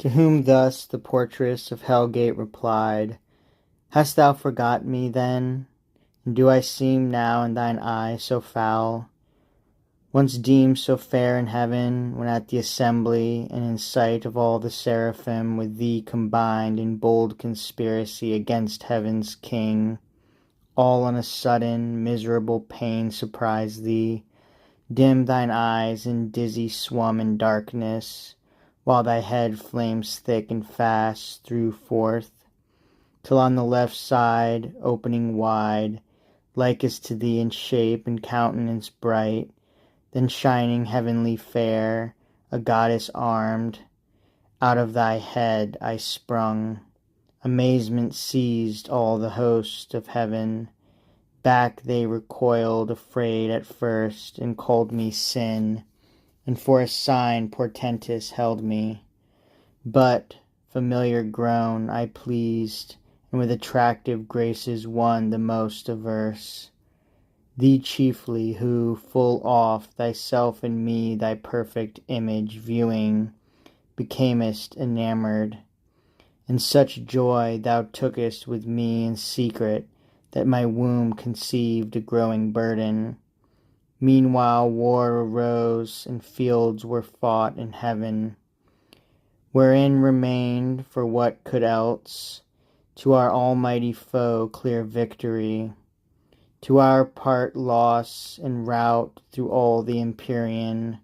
To whom thus the portress of Hellgate replied, Hast thou forgot me, then? And do I seem now in thine eye so foul? Once deemed so fair in heaven, when at the assembly, and in sight of all the seraphim, with thee combined in bold conspiracy against heaven's King, all on a sudden miserable pain surprised thee, dim thine eyes and dizzy swum in darkness, while thy head flames thick and fast threw forth, till on the left side, opening wide, like as to thee in shape and countenance bright, then shining heavenly fair, a goddess armed, out of thy head I sprung. Amazement seized all the host of heaven. Back they recoiled, afraid at first, and called me Sin, and for a sign portentous held me. But, familiar grown, I pleased, and with attractive graces won the most averse. Thee chiefly, who, full oft, thyself in me thy perfect image viewing, becamest enamoured. And such joy thou tookest with me in secret, that my womb conceived a growing burden. Meanwhile war arose, and fields were fought in heaven, wherein remained, for what could else, to our almighty foe clear victory, to our part loss and rout through all the empyrean.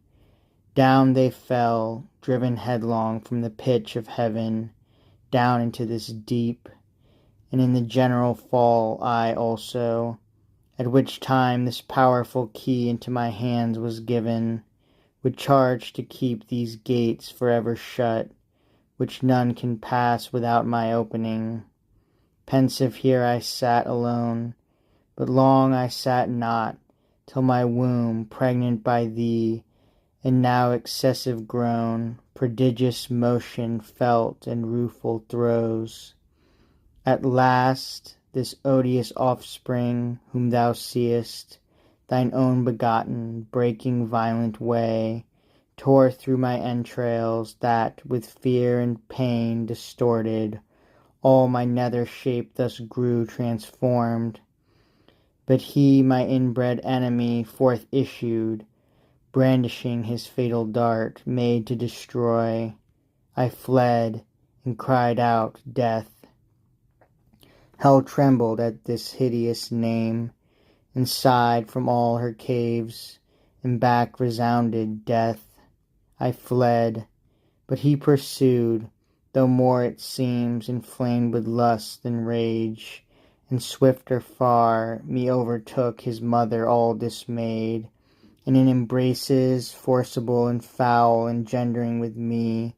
Down they fell, driven headlong from the pitch of heaven, down into this deep, and in the general fall I also, at which time this powerful key into my hands was given, with charge to keep these gates forever shut, which none can pass without my opening. Pensive here I sat alone, but long I sat not, till my womb, pregnant by thee, and now excessive grown, prodigious motion felt and rueful throes. At last this odious offspring, whom thou seest, thine own begotten, breaking violent way, tore through my entrails, that, with fear and pain distorted, all my nether shape thus grew transformed. But he, my inbred enemy, forth issued, brandishing his fatal dart, made to destroy. I fled, and cried out, Death. Hell trembled at this hideous name, and sighed from all her caves, and back resounded Death. I fled, but he pursued, though more it seems inflamed with lust and rage, and swifter far me overtook his mother all dismayed, and in embraces forcible and foul engendering with me,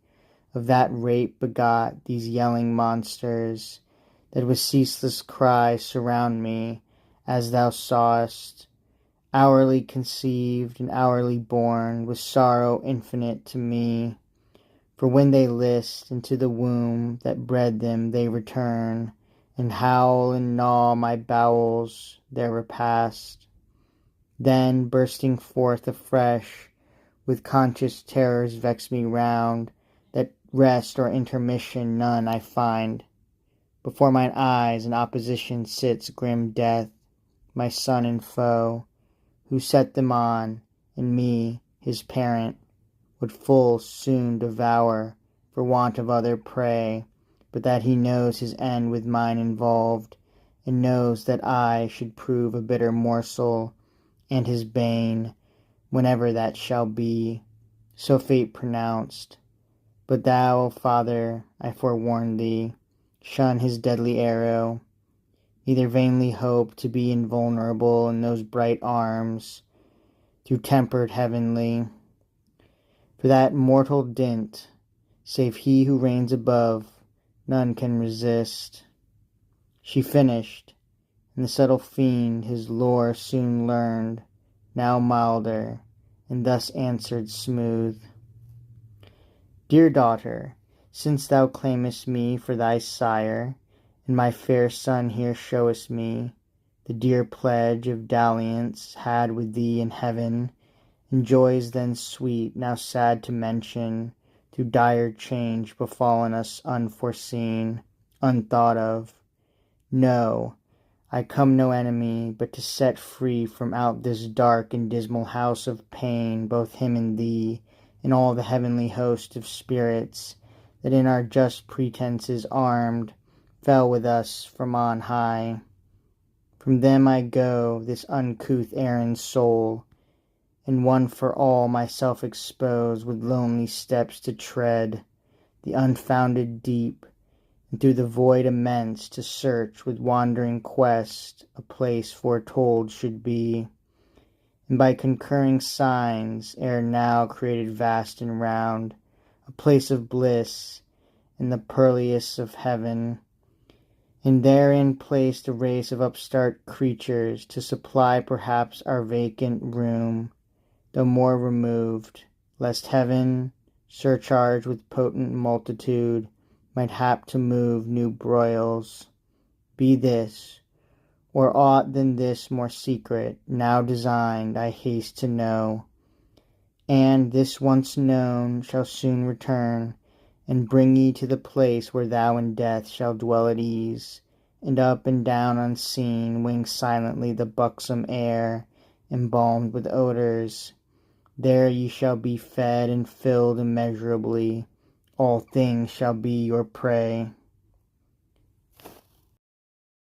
of that rape begot these yelling monsters, that with ceaseless cry surround me, as thou sawest, hourly conceived and hourly born, with sorrow infinite to me. For when they list, into the womb that bred them they return, and howl and gnaw my bowels their repast. Then, bursting forth afresh, with conscious terrors vex me round, that rest or intermission none I find. Before mine eyes in opposition sits grim Death, my son and foe, who set them on, and me, his parent, would full soon devour, for want of other prey, but that he knows his end with mine involved, and knows that I should prove a bitter morsel, and his bane, whenever that shall be, so fate pronounced. But thou, O Father, I forewarn thee, shun his deadly arrow, neither vainly hope to be invulnerable in those bright arms, through tempered heavenly. For that mortal dint, save he who reigns above, none can resist. She finished, and the subtle fiend his lore soon learned, now milder, and thus answered smooth. Dear daughter, since thou claimest me for thy sire, and my fair son here showest me the dear pledge of dalliance had with thee in heaven, and joys then sweet, now sad to mention, through dire change befallen us unforeseen, unthought of. No, I come no enemy, but to set free from out this dark and dismal house of pain both him and thee, and all the heavenly host of spirits, that in our just pretences armed, fell with us from on high. From them I go, this uncouth errand soul, and one for all myself expose, with lonely steps to tread the unfounded deep, and through the void immense to search with wandering quest a place foretold should be, and by concurring signs ere now created vast and round, a place of bliss in the purlieus of heaven, and therein placed a race of upstart creatures to supply perhaps our vacant room, though more removed, lest heaven, surcharged with potent multitude, might hap to move new broils. Be this, or aught than this more secret, now designed, I haste to know, and, this once known, shall soon return, and bring ye to the place where thou and death shall dwell at ease, and up and down unseen wing silently the buxom air, embalmed with odours. There ye shall be fed and filled immeasurably. All things shall be your prey.